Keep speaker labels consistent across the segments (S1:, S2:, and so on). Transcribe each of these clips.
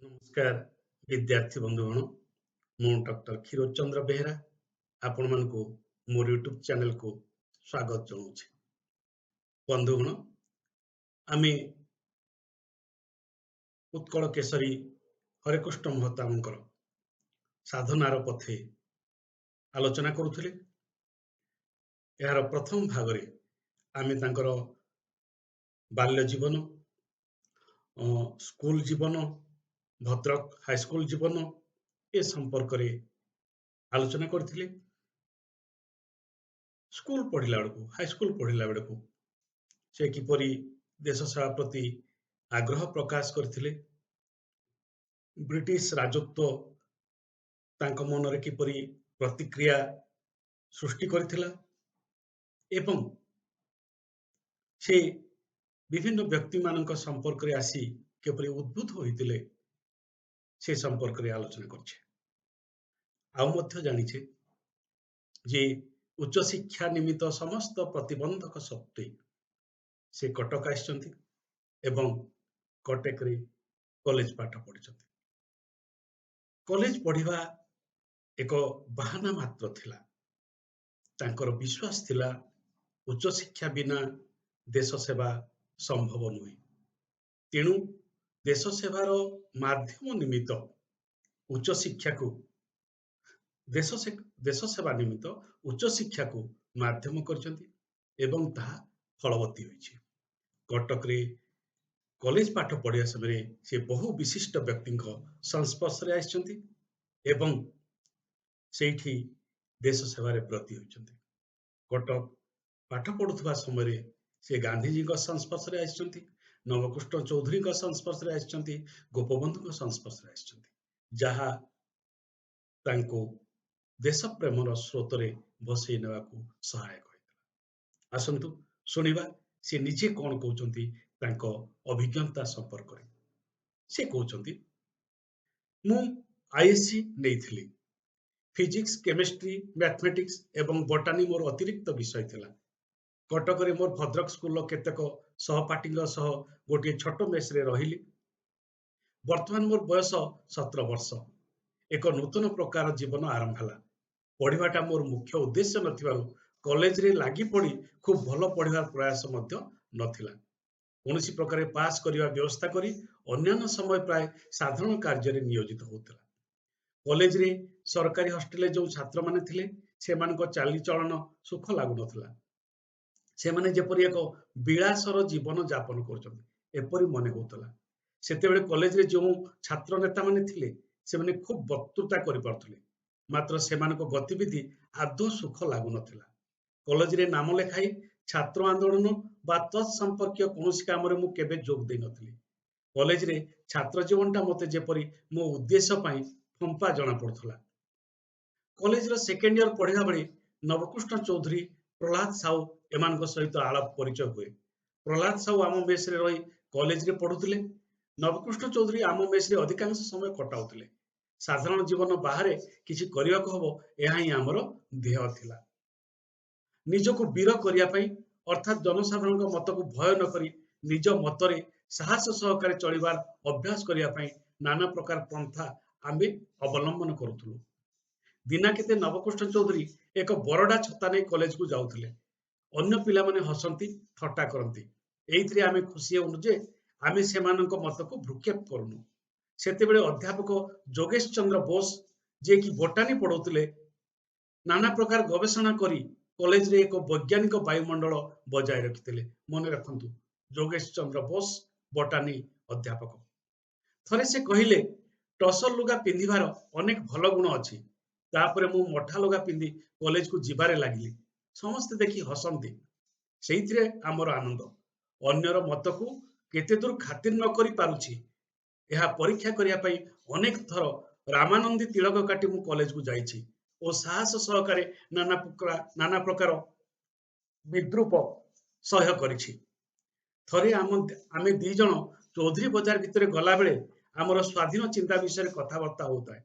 S1: नमस्कार विद्यार्थी बंधुगण मु डॉक्टर क्षीरोद चंद्र बेहरा आपण मानकु मोर यूट्यूब चैनल को स्वागत जनाऊँ बंधुगण आमे उत्कल केसरी हरेकृष्ण महतांकर साधनार पथे आलोचना करुथिले यार प्रथम भाग रे आमे तांकर बाल्य जीवन स्कूल जीवन भद्रक हाईस्कूल जीवन ए संपर्क रे आलोचना करथिले स्कूल पढ़िला बेलू हाईस्कूल पढ़िला बेलू से किपरि देश सेवा प्रति आग्रह प्रकाश करथिले ब्रिटिश राजत्व तांको मनरे किपरि प्रतिक्रिया सृष्टि करथिला एवं से विभिन्न व्यक्ति मानक संपर्क रे आसी किपरि उद्भूत होइतिले से संपर्क रे आलोचना करछे आउ मध्य जानिछे जे उच्च शिक्षा निमित्त समस्त प्रतिबंधक सत्वे से कटक आइछन्ति एवं कटक रे कॉलेज पाठ पढ़िछन्ति कॉलेज पढ़िबा एक बहाना मात्र थिला तांकर विश्वास थिला उच्च शिक्षा बिना देश सेवा संभव नुहे तेणु देश सेवार माध्यम निमित्त उच्च शिक्षा को देश सेवा निमित्त उच्च शिक्षा को माध्यम करछन्ति एवं ताहा फलवती होइछि कटक रे कॉलेज पाठ पढ़िया समय से बहु विशिष्ट व्यक्ति संस्पर्श रे आइछन्ति एवं सेठी देश सेवारे ब्रती होइछन्ति कटक पाठ पढ़ुवा समय से गांधीजी संस्पर्श रे आइछन्ति नवकृष्ण चौधरी संस्पर्श रे आइछन्ति गोपबंधु संस्पर्श रे आइछन्ति जहा तांको देश प्रेमर स्रोत रे बसई नेवाकू सहायक होइतला आसंतु सुनिबा से निजे कोन कहउछन्ति तांको अभिज्ञता संपर्क रे से कहउछन्ति मु आईएससी नेइथिली फिजिक्स केमिस्ट्री मैथमेटिक्स एवं बोटानी मोर अतिरिक्त विषय थिला कटक रे मोर भद्रक स्कूल केतेक सहपाठी सह गोटे छोट मेस रे रहिली वर्तमान मोर बयस 17 वर्ष एक नूतन प्रकार जीवन आरंभ हला पढ़िबाटा मोर मुख्य उद्देश्य नथिबारु कॉलेज रे लागी पड़ी खूब भल पढ़िबार प्रयास मध्य नथिला कौनसी प्रकार पास करिवा व्यवस्था करी अन्यान्य समय प्राय साधारण कार्य रे नियोजित होतला कॉलेज रे सरकारी हॉस्टल जो छात्र माने थिले से मानको चाली चलन सुख लागु नथला से माने जेपरि एक विलासर जीवन यापन करछन्ति एपरि मने होतला सेते बेले कॉलेज रे जो छात्र नेता माने थिले से माने खूब वक्तृता करि पारथले मात्र सेमानको गतिविधि आदौ सुख लागु नथिला कॉलेज रे नाम लेखाई छात्र आंदोलन बा तत्संपर्कीय कौनसी काम रे मु केबे जोग दे नथिली कॉलेज रे छात्र जीवनटा मते जेपरि मो उद्देश्य पई फंपा जना पड़थला कॉलेज रो सेकेंड ईयर पढ़िया बेले नवकृष्ण चौधरी प्रहलाद साहू एमानक सहित आलाप परिचय हुए प्रहलाद साहू आम मेस रे रही कॉलेज रे पढ़ुथिले नवकृष्ण चौधरी आम मेस रे अधिकांश समय कटाउथिले साधारण जीवन बाहर किसी करने को हम यह आमर ध्येय थिला निजको वीर करने अर्थात जनसाधारण मत को भय न करी निज मतरे साहस सहकारे चलिबार अभ्यास करने नाना प्रकार पंथा आमे अवलंबन करुथुलु दिना केते नवकृष्ण चौधरी एक बरडा छता नहीं कॉलेज को जाउथिले अन्य पिला माने हसंती थट्टा करंती एइथरे आमे खुशी होनु जे आमे सेमानक मत को भ्रुक्षेप करूनु सेतेबेले अध्यापक जोगेश चंद्र बोस जे कि बोटानी पढ़ौतिले नाना प्रकार गवेषणा करी कॉलेज रे एक वैज्ञानिक वायुमंडल बजाय रखिथिले मन रखंतु जोगेश चंद्र बोस बोटानी अध्यापक थरे से कहिले टसल लुगा पिंधिबार अनेक भल गुण अछि तापरे मु मठा लुगा पिंधि कॉलेज को जिबारे लागिली समस्त देखि हसंती सेइथिरे हमर आनंद अन्यर मत को केते दूर खातिर न करी पारुछि यह परीक्षा करने अनेक थर रामानंदी तिलक काटी मु कॉलेज को जाइछि और साहस सहकारे नाना प्रकार विद्रूप सह्य करिछि थरे आमे दी जण चौधरी बाजार भितर गला बेले आमर स्वाधीन चिंता विषय कथबार्ता होता है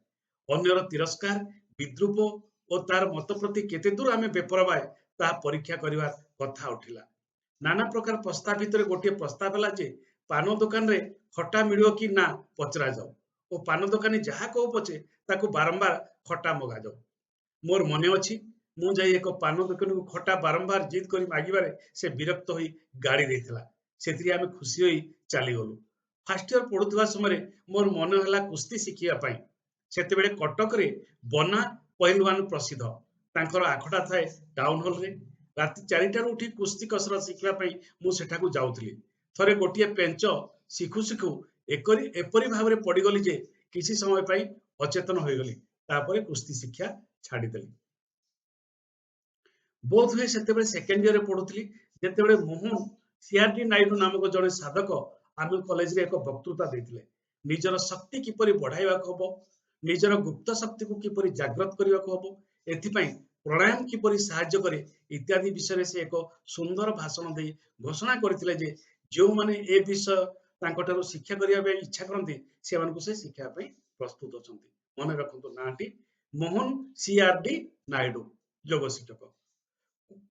S1: अन्यर तिरस्कार विद्रूप और तार मत प्रति केते दूर आमे बेपरवाह ता परीक्षा करिवार कथा उठिला नाना प्रकार प्रस्ताव भितर गोटे प्रस्ताव है जे पान दुकान रे खटा मिलियो कि ना पचरा जाऊ ଓ ପାନ ଦୋକାନୀ ଯାହା କହୁ ପଛେ ତାକୁ ବାରମ୍ବାର ଖଟା ମଗାଯାଉ। ମୋର ମନେ ଅଛି, ମୁଁ ଯାଇ ଏକ ପାନ ଦୋକାନୀକୁ ଖଟା ବାରମ୍ବାର ଜିଦ୍ କରି ମାଗିବାରେ ସେ ବିରକ୍ତ ହୋଇ ଗାଳି ଦେଇଥିଲା। ସେଥିରେ ଆମେ ଖୁସି ହୋଇ ଚାଲିଗଲୁ। ଫାଷ୍ଟ ଇୟର ପଢୁଥିବା ସମୟରେ ମୋର ମନ ହେଲା କୁସ୍ତି ଶିଖିବା ପାଇଁ। ସେତେବେଳେ କଟକରେ ବନା ପହିଲୱାନ ପ୍ରସିଦ୍ଧ। ତାଙ୍କର ଆଖଡ଼ା ଥାଏ ଟାଉନ ହଲରେ। ରାତି 4ଟାରୁ ଉଠି କୁସ୍ତି କସରତ ଶିଖିବା ପାଇଁ ମୁଁ ସେଠାକୁ ଯାଉଥିଲି। ଥରେ ଗୋଟିଏ ପେଞ୍ଚ ଶିଖୁ ଶିଖୁ ଏପରି ଭାବରେ ପଡ଼ିଗଲି ଯେ କିଛି ସମୟ ପାଇଁ ଅଚେତନ ହୋଇଗଲି। ତାପରେ କୁସ୍ତି ଶିକ୍ଷା ଛାଡ଼ିଦେଲି। ବୋଧ ହୁଏ ସେତେବେଳେ ସେକେଣ୍ଡ ଇୟରରେ ପଢୁଥିଲି, ଯେତେବେଳେ ମୋହନ ସିଆରଡି ନାଇଡୁ ନାମକ ଜଣେ ସାଧକ ଆମ କଲେଜରେ ଏକ ବକ୍ତୃତା ଦେଇଥିଲେ। ନିଜର ଶକ୍ତି କିପରି ବଢାଇବାକୁ ହବ, ନିଜର ଗୁପ୍ତ ଶକ୍ତିକୁ କିପରି ଜାଗ୍ରତ କରିବାକୁ ହବ, ଏଥିପାଇଁ ପ୍ରାଣାୟାମ କିପରି ସାହାଯ୍ୟ କରେ ଇତ୍ୟାଦି ବିଷୟରେ ସେ ଏକ ସୁନ୍ଦର ଭାଷଣ ଦେଇ ଘୋଷଣା କରିଥିଲେ ଯେ ଯେଉଁମାନେ ଏ ବିଷୟ ତାଙ୍କଠାରୁ ଶିକ୍ଷା କରିବା ପାଇଁ ଇଚ୍ଛା କରନ୍ତି ସେମାନଙ୍କୁ ସେ ଶିକ୍ଷା ପାଇଁ ପ୍ରସ୍ତୁତ ଅଛନ୍ତି। ମନେ ରଖନ୍ତୁ ନାଁଟି ମୋହନ ସିଆରଡି ନାଇଡୁ, ଯୋଗ ଶିକ୍ଷକ।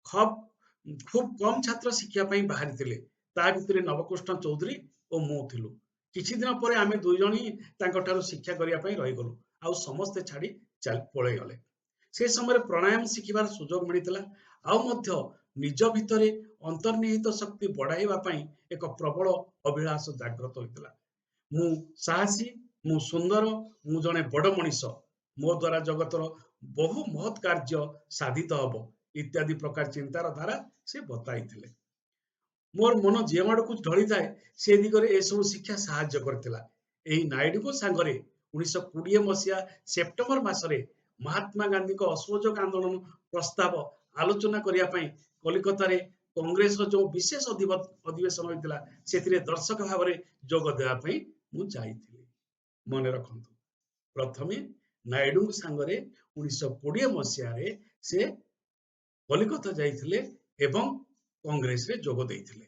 S1: ଖୁବ୍ କମ୍ ଛାତ୍ର ଶିଖିବା ପାଇଁ ବାହାରିଥିଲେ। ତା ଭିତରେ ନବକୃଷ୍ଣ ଚୌଧୁରୀ ଓ ମୁଁ ଥିଲୁ। କିଛି ଦିନ ପରେ ଆମେ ଦୁଇ ଜଣ ହିଁ ତାଙ୍କଠାରୁ ଶିକ୍ଷା କରିବା ପାଇଁ ରହିଗଲୁ। ଆଉ ସମସ୍ତେ ଛାଡ଼ି ପଳେଇଗଲେ। ସେ ସମୟରେ ପ୍ରାଣାୟାମ ଶିଖିବାର ସୁଯୋଗ ମିଳିଥିଲା। ଆଉ ମଧ୍ୟ ନିଜ ଭିତରେ ଅନ୍ତର୍ନିହିତ ଶକ୍ତି ବଢାଇବା ପାଇଁ ଏକ ପ୍ରବଳ ଅଭିଳାଷ ଜାଗ୍ରତ ହୋଇଥିଲା। ମୁଁ ସାହସୀ, ମୁଁ ସୁନ୍ଦର, ମୁଁ ଜଣେ ବଡ଼ ମଣିଷ, ମୋ ଦ୍ୱାରା ଜଗତର ବହୁ ମହତ୍ କାର୍ଯ୍ୟ ସାଧିତ ହବ ଇତ୍ୟାଦି ପ୍ରକାର ଚିନ୍ତାର ଧାରା ସେ ବତାଇଥିଲେ। ମୋର ମନ ଯେଉଁ ଆଡ଼କୁ ଢଳିଥାଏ ସେ ଦିଗରେ ଏସବୁ ଶିକ୍ଷା ସାହାଯ୍ୟ କରିଥିଲା। ଏହି ନାଇଡୁଙ୍କ ସାଙ୍ଗରେ 1920 ମସିହା ସେପ୍ଟେମ୍ବର ମାସରେ ମହାତ୍ମା ଗାନ୍ଧୀଙ୍କ ଅସହଯୋଗ ଆନ୍ଦୋଳନ ପ୍ରସ୍ତାବ ଆଲୋଚନା କରିବା ପାଇଁ କଲିକତାରେ କଂଗ୍ରେସର ଯେଉଁ ବିଶେଷ ଅଧିବେଶନ ହୋଇଥିଲା ସେଥିରେ ଦର୍ଶକ ଭାବରେ ଯୋଗ ଦେବା ପାଇଁ ମୁଁ ଯାଇଥିଲି। ମନେ ରଖନ୍ତୁ, ପ୍ରଥମେ ନାଇଡୁଙ୍କ ସାଙ୍ଗରେ 1920 ମସିହାରେ ସେ କଲିକତା ଯାଇଥିଲେ ଏବଂ କଂଗ୍ରେସରେ ଯୋଗ ଦେଇଥିଲେ।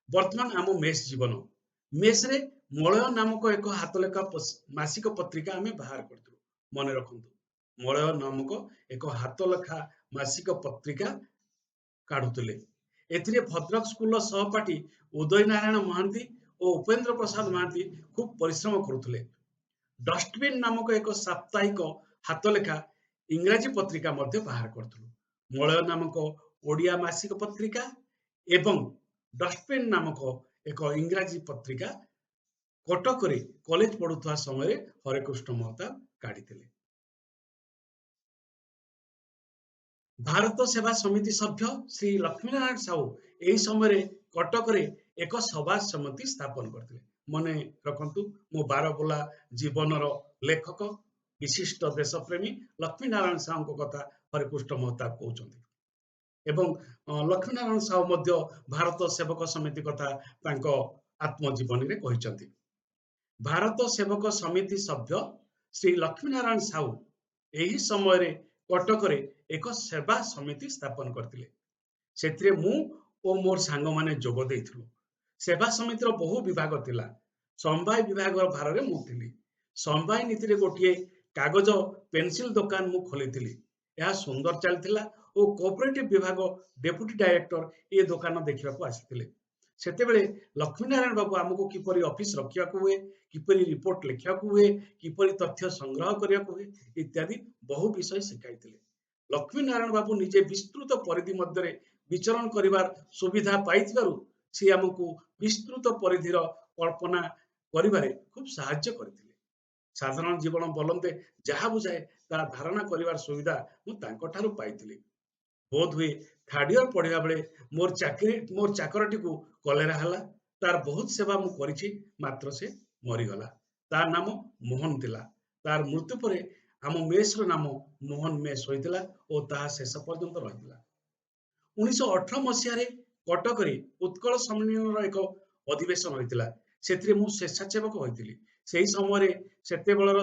S1: ବର୍ତ୍ତମାନ ଆମ ମେସ୍ ଜୀବନ। ମେସ୍ରେ ମଳୟ ନାମକ ଏକ ହାତଲେଖା ମାସିକ ପତ୍ରିକା ଆମେ ବାହାର କରିଥିଲୁ। ମନେ ରଖନ୍ତୁ, ମଳୟ ନାମକ ଏକ ହାତଲେଖା ମାସିକ ପତ୍ରିକା କାଢୁଥିଲେ। ଏଥିରେ ଭଦ୍ରକ ସ୍କୁଲର ସହପାଠୀ ଉଦୟ ନାରାୟଣ ମହାନ୍ତି ଓ ଉପେନ୍ଦ୍ର ପ୍ରସାଦ ମହାନ୍ତି ଖୁବ୍ ପରିଶ୍ରମ କରୁଥିଲେ। ଡଷ୍ଟବିନ୍ ନାମକ ଏକ ସାପ୍ତାହିକ ହାତଲେଖା ଇଂରାଜୀ ପତ୍ରିକା ମଧ୍ୟ ବାହାର କରିଥିଲୁ। ମଳୟ ନାମକ ଓଡ଼ିଆ ମାସିକ ପତ୍ରିକା ଏବଂ ଡଷ୍ଟବିନ୍ ନାମକ ଏକ ଇଂରାଜୀ ପତ୍ରିକା କଟକରେ କଲେଜ ପଢୁଥିବା ସମୟରେ ହରେକୃଷ୍ଣ ମହତାବ କାଢିଥିଲେ। ଭାରତ ସେବା ସମିତି ସଭ୍ୟ ଶ୍ରୀ ଲକ୍ଷ୍ମୀନାରାୟଣ ସାହୁ ଏହି ସମୟରେ କଟକରେ ଏକ ସଭା ସମିତି ସ୍ଥାପନ କରିଥିଲେ। ମନେ ରଖନ୍ତୁ, ମୋ ବାରବୁଲା ଜୀବନର ଲେଖକ ବିଶିଷ୍ଟ ଦେଶପ୍ରେମୀ ଲକ୍ଷ୍ମୀନାରାୟଣ ସାହୁଙ୍କ କଥା ହରେକୃଷ୍ଣ ମହତାବ କହୁଛନ୍ତି। ଏବଂ ଲକ୍ଷ୍ମୀନାରାୟଣ ସାହୁ ମଧ୍ୟ ଭାରତ ସେବକ ସମିତି କଥା ତାଙ୍କ ଆତ୍ମଜୀବନୀରେ କହିଛନ୍ତି। ଭାରତ ସେବକ ସମିତି ସଭ୍ୟ ଶ୍ରୀ ଲକ୍ଷ୍ମୀନାରାୟଣ ସାହୁ ଏହି ସମୟରେ କଟକରେ ଏକ ସେବା ସମିତି ସ୍ଥାପନ କରିଥିଲେ। ସେଥିରେ ମୁଁ ଓ ମୋର ସାଙ୍ଗମାନେ ଯୋଗ ଦେଇଥିଲୁ। ସେବା ସମିତିର ବହୁ ବିଭାଗ ଥିଲା। ସମବାୟ ବିଭାଗର ଭାରରେ ମୁଁ ଥିଲି। ସମବାୟ ନୀତିରେ ଗୋଟିଏ କାଗଜ ପେନସିଲ ଦୋକାନ ମୁଁ ଖୋଲିଥିଲି। ଏହା ସୁନ୍ଦର ଚାଲିଥିଲା ଓ କୋଅପରେଟିଭ ବିଭାଗ ଡେପୁଟି ଡାଇରେକ୍ଟର ଏ ଦୋକାନ ଦେଖିବାକୁ ଆସିଥିଲେ। ସେତେବେଳେ ଲକ୍ଷ୍ମୀନାରାୟଣ ବାବୁ ଆମକୁ କିପରି ଅଫିସ ରଖିବାକୁ ହୁଏ, କିପରି ରିପୋର୍ଟ ଲେଖିବାକୁ ହୁଏ, କିପରି ତଥ୍ୟ ସଂଗ୍ରହ କରିବାକୁ ହୁଏ ଇତ୍ୟାଦି ବହୁ ବିଷୟ ଶିଖାଇଥିଲେ। ଲକ୍ଷ୍ମୀନାରାୟଣ ବାବୁ ନିଜେ ବିସ୍ତୃତ ପରିଧି ମଧ୍ୟରେ ବିଚରଣ କରିବାର ସୁବିଧା ପାଇଥିବାରୁ ସେ ଆମକୁ ବିସ୍ତୃତ ପରିଧିର କଳ୍ପନା କରିବାରେ ଖୁବ୍ ସାହାଯ୍ୟ କରିଥିଲେ। ସାଧାରଣ ଜୀବନ ବଲନ୍ତେ ଯାହା ବୁଝାଏ ତାହା ଧାରଣା କରିବାର ସୁବିଧା ମୁଁ ତାଙ୍କଠାରୁ ପାଇଥିଲି। ବୋଧ ହୁଏ ଥାର୍ଡ ଇୟର ପଢିବା ବେଳେ ମୋର ଚାକରଟିକୁ କଲେରା ହେଲା। ତାର ବହୁତ ସେବା ମୁଁ କରିଛି, ମାତ୍ର ସେ ମରିଗଲା। ତା ନାମ ମୋହନ ଥିଲା। ତାର ମୃତ୍ୟୁ ପରେ ଆମ ମେସ୍ର ନାମ ମୋହନ ମେସ୍ ହୋଇଥିଲା ଓ ତାହା ଶେଷ ପର୍ଯ୍ୟନ୍ତ ରହିଥିଲା। 1918 ମସିହାରେ କଟକରେ ଉତ୍କଳ ସମ୍ମିଳନୀର ଏକ ଅଧିବେଶନ ହୋଇଥିଲା। ସେଥିରେ ମୁଁ ସ୍ୱେଚ୍ଛାସେବକ ହୋଇଥିଲି। ସେହି ସମୟରେ ସେତେବେଳର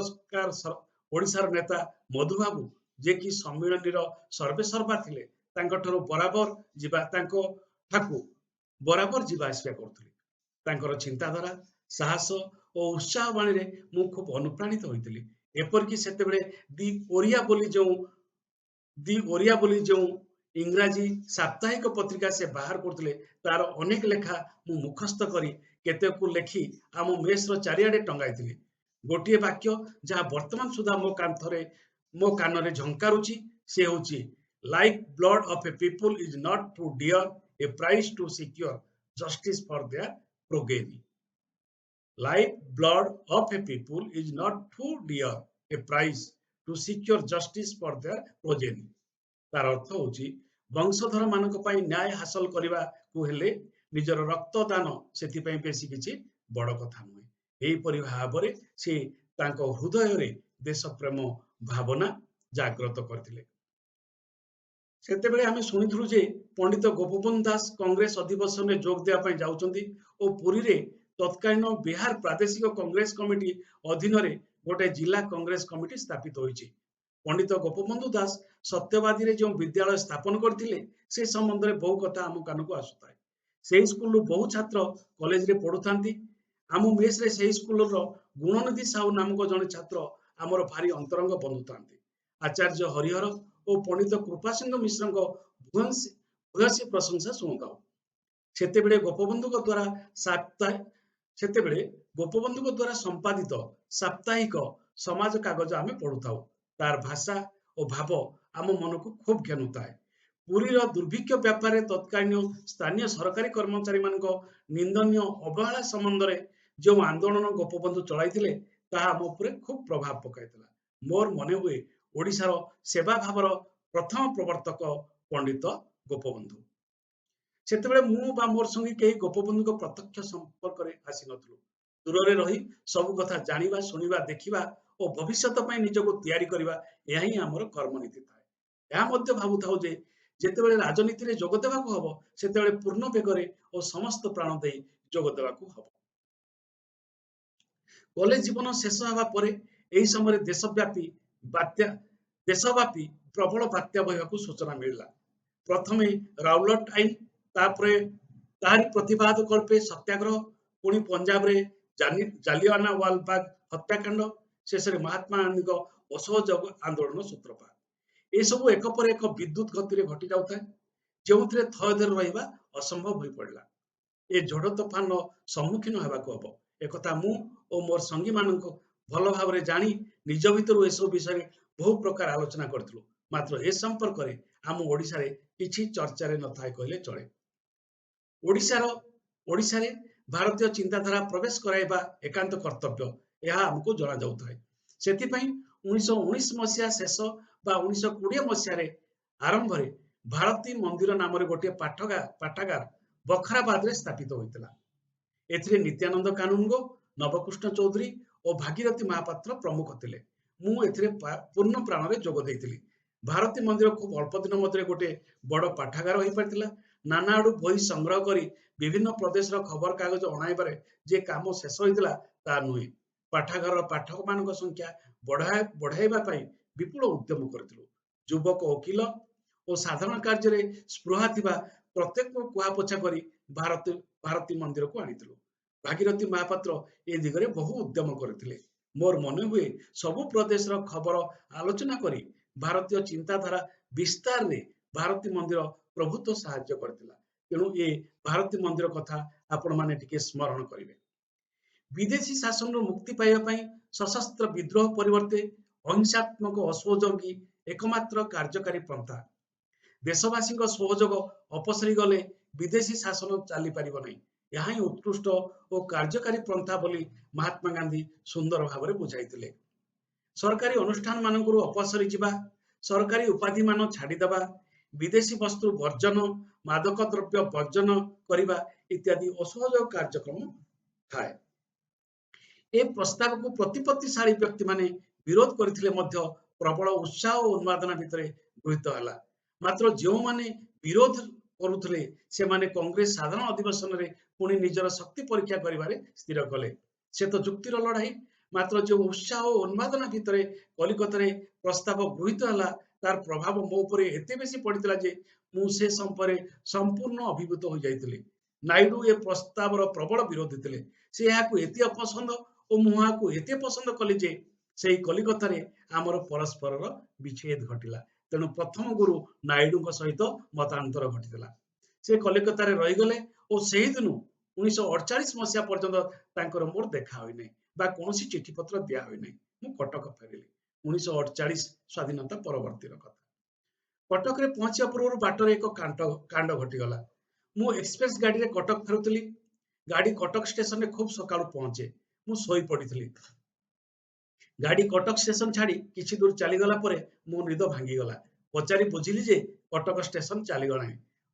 S1: ଓଡ଼ିଶାର ନେତା ମଧୁବାବୁ, ଯିଏକି ସମ୍ମିଳନୀର ସର୍ବେସର୍ବା ଥିଲେ, ତାଙ୍କଠାକୁ ବରାବର ଯିବା ଆସିବା କରୁଥିଲି। ତାଙ୍କର ଚିନ୍ତାଧାରା, ସାହସ ଓ ଉତ୍ସାହ ବାଣୀରେ ମୁଁ ଖୁବ୍ ଅନୁପ୍ରାଣିତ ହୋଇଥିଲି। ଏପରିକି ସେତେବେଳେ ଦି ଓରିଆ ବୋଲି ଯେଉଁ ଇଂରାଜୀ ସାପ୍ତାହିକ ପତ୍ରିକା ସେ ବାହାର କରୁଥିଲେ, ତାର ଅନେକ ଲେଖା ମୁଁ ମୁଖସ୍ଥ କରି କେତେକୁ ଲେଖି ଆମ ମେସ୍ର ଚାରିଆଡେ ଟଙ୍ଗାଇଥିଲି। गोटे वाक्य जहाँ वर्तमान सुधा मो कान झंकारुची से होची like blood of a people is not too dear a price to secure justice for their progeny like blood of a people is not too dear a price to secure justice for their progeny तार अर्थ होची वंशधर मानक पई न्याय हासिल करबा को हेले निजर रक्तदान सेति पई बेसी किछि बड़ कथा नुहे एही परि भाबरे से तांको हृदय रे देश प्रेम भावना जागृत करथिले सेतेबेले आमे शुणिथुलु जे पंडित गोपबंधु दास कांग्रेस अधिवेशन में जोग देवा पई जाउचंती ओ पुरी रे तत्कालीन बिहार प्रादेशिक कांग्रेस कमिटी अधीन रे गोटे जिला कांग्रेस कमिटी स्थापित होईची पंडित गोपबंधु दास सत्यवादी रे जो विद्यालय स्थापन करथिले से संबंध रे बहु कथा आम कान को आसुताय सेही स्कूल रो बहु छात्र कॉलेज रे पढुथांती आम मेस रे सेही स्कूल रो गुणनिधि साहू नामक जने छात्र आमर भारी अंतरंग बंधु थांती आचार्य हरिहर और पंडित कृपा सिंह मिश्र भूयसी प्रशंसा शुणुताऊ सेतेबेले गोपबंधु द्वारा सेतेबेले गोपबंधु द्वारा संपादित साप्ताहिक समाज कागज आमे पढुताऊ तार भाषा और भाव आम मन को खूब घेनुताए पुरीर दुर्भिक्ष व्यापार तत्कालीन स्थानीय सरकारी कर्मचारी मान निंदनीय अवहेला संबंध में जो आंदोलन गोपबंधु चलाइथिले ताहा आम उपरे खूब प्रभाव पकाइथिला मोर मने हुए ओडिशार सेवा भावर प्रथम प्रवर्तक पंडित गोपबंधु सेतेबेले मु बा मोर संगी केही गोपबंधु प्रत्यक्ष संपर्क रे आसी नथलु दूर रे रही सब कथा जानिबा सुनिबा देखिबा और भविष्यत पई निजको तैयारी करबा यही हमर कर्मनीति थाए या मध्य भाबुथाउ जे जेतेबेले राजनीति रे जोग देबाको हबो सेतेबेले पूर्ण बेगरे और समस्त प्राण देई जोग देबाको हबो कॉलेज जीवन शेष होगा पर यही समय देशव्यापी बात्या देशव्यापी प्रबल बात्या बहवाक सूचना मिलला प्रथमे राउलट आईन तापरे तारी प्रतिवाद कल्पे सत्याग्रह पुणी पंजाब रे जालियाना वालबाग हत्याकांड शेष महात्मा गांधी असहयोग आंदोलन सूत्रपात ये सब एक पर एक विद्युत गति घटी जाता है जो थय धर रहा असंभव हो पड़ा ए झड़ तोफान सम्मुखीन होगाक हम एक मु और मोर संगी मान भल भाव जानी निज भितर एसबू विषय बहु प्रकार आलोचना करूँ मात्र ए संपर्क में आम ओडिशा किछि चर्चा न थाए कहले चले ओडिशा भारतीय चिंताधारा प्रवेश कराइबा एकांत कर्तव्य यह आमको जना जाउथाय सेतिपई 1919 मसीहा शेष बा 1920 मसीहा आरंभ रे भारती मंदिर नाम गोटे पाठागार बखराबाद रे स्थापित होइतला एथिरे नित्यानंद कानूनगो नवकृष्ण चौधरी और भागीरथी महापात्र प्रमुख थिले मु एथिरे पूर्ण प्राण रे जोग देइतिली भारती मंदिर खूब अल्प दिन मध्य गोटे बड़ पाठागार हो पार्थिला नाना आड़ू बही संग्रह करी विभिन्न प्रदेश खबर कागज अणाइबारे जे काम शेष होइतिला ता नुहे पाठागार पाठक मान संख्या बढ़ाइबा पई विपुल उद्यम करथिलु युवक वकील और साधारण कार्य स्पृहा थिबा प्रत्येक को कुआपोछा करी भारती मंदिर को आनिथिलु भागीरथी महापात्र ए दिगरे बहु उद्यम करथिले मोर मन हुए सबु प्रदेश खबर आलोचना करी भारतीय चिंताधारा विस्तार में भारती मंदिर प्रभुत्व साहाय्य करथिला तेणु ए भारती मंदिर कथा आपण माने टिके स्मरण करिवे विदेशी शासन मुक्ति पाइबा पई सशस्त्र विद्रोह परिवर्ते अहिंसात्मक असहयोगी एकमात्र कार्यकारी पंथा देशवासी सहयोग अपसरी गले विदेशी शासन चली पार नहीं यह उत्कृष्ट और कार्यकारी पंथा बोली महात्मा गांधी सुंदर भाव में बुझाई सरकारी अनुष्ठान मान अपसरी जा सरकारी उपाधि मान छाड़ीदे विदेशी वस्तु वर्जन मादक द्रव्य वर्जन करने इत्यादि असहयोग कार्यक्रम थाए ए प्रस्ताव को प्रतिपत्तिशाली व्यक्ति माने विरोध करथिले मध्य प्रबल उत्साह और उन्मादना भितर गृहीत है मात्र जो माने विरोध करुथले से माने कांग्रेस साधारण अधिवेशन रे पुणी निजर शक्ति परीक्षा करिबारे स्थिर कले से तो जुक्तिर लड़ाई मात्र जो उत्साह और उन्मादना भितर कलिकता प्रस्ताव गृहीत है तार प्रभाव मो उपरे एते बेसी पड़ितला जे मु से संपर्क संपूर्ण अभिभूत हो जाइतिले नायडू ए प्रस्ताव प्रबल विरोधी थिले से याकू एते अपसंद और मुहाकू एते पसंद कले जे से कलिकता आमर परस्पर विच्छेद घटिला तेणु प्रथम गुरु नायडू सहित मतांतर घटी से कलिकता रहीगले और से दिन 1948 मसीहा पर्यंत मोर देखा होना बा कौन चिठी पत्र दिया हुई नहीं। मु कटक फेरिली 1948 स्वाधीनता परवर्ती कथा। कटक रे पहुंचा पूर्व बाटर एक कांड घटीगला। मु एक्सप्रेस गाड़ी रे कटक फेरुली। गाड़ी कटक स्टेशन रे खूब सकाळु पहुंचे। मु सोई पड़िथली। गाड़ी कटक स्टेशन छाड़ी किछि दूर चलीगला परे मो निद भांगीगला। पचारि बुझिली जे कटक स्टेशन चलीगला।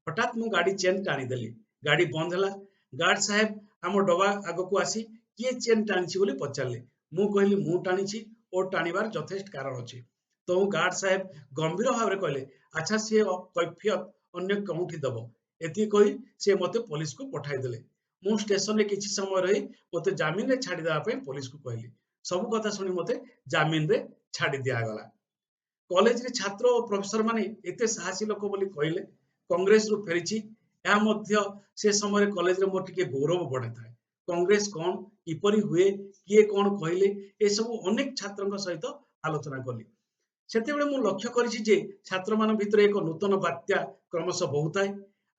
S1: हठात मु गाड़ी चेन टाणीदेली। गाड़ी बंद ହେଲା। गार्ड साहेब आम डबा आगକୁ आसी किए चेन टाणीछि बोली पचारले। मु कहली मु टाणीछि ओ टाणीबार यथेष्ट कारण अछि। तो गार्ड साहेब गंभीर भाव कहले अच्छा सी कैफियत अन्य कौटी दब। एति कही से मते पुलिस को पठाई देले। मु स्टेशन रे किछि समय रही मते जामिन रे छाड़ी देबा पई पुलिस को कहली। सब कथा शुणी मते जामिन रे छाड़ी दिया गला। कॉलेज रे छात्र और प्रोफेसर माने एते साहसी लोक बोली कहले। कांग्रेस रु फेरिछि या मध्य से समय कॉलेज रे मोर टिके गौरव बढ़े थाए। कांग्रेस कोन किपरि हुए किए कोन कहले ए सब अनेक छात्रक सहित आलोचना कली। सेतेबेले मु लक्ष्य करिछि जे छात्र मान भितर एक नूतन बात्या क्रमशः बहुताए।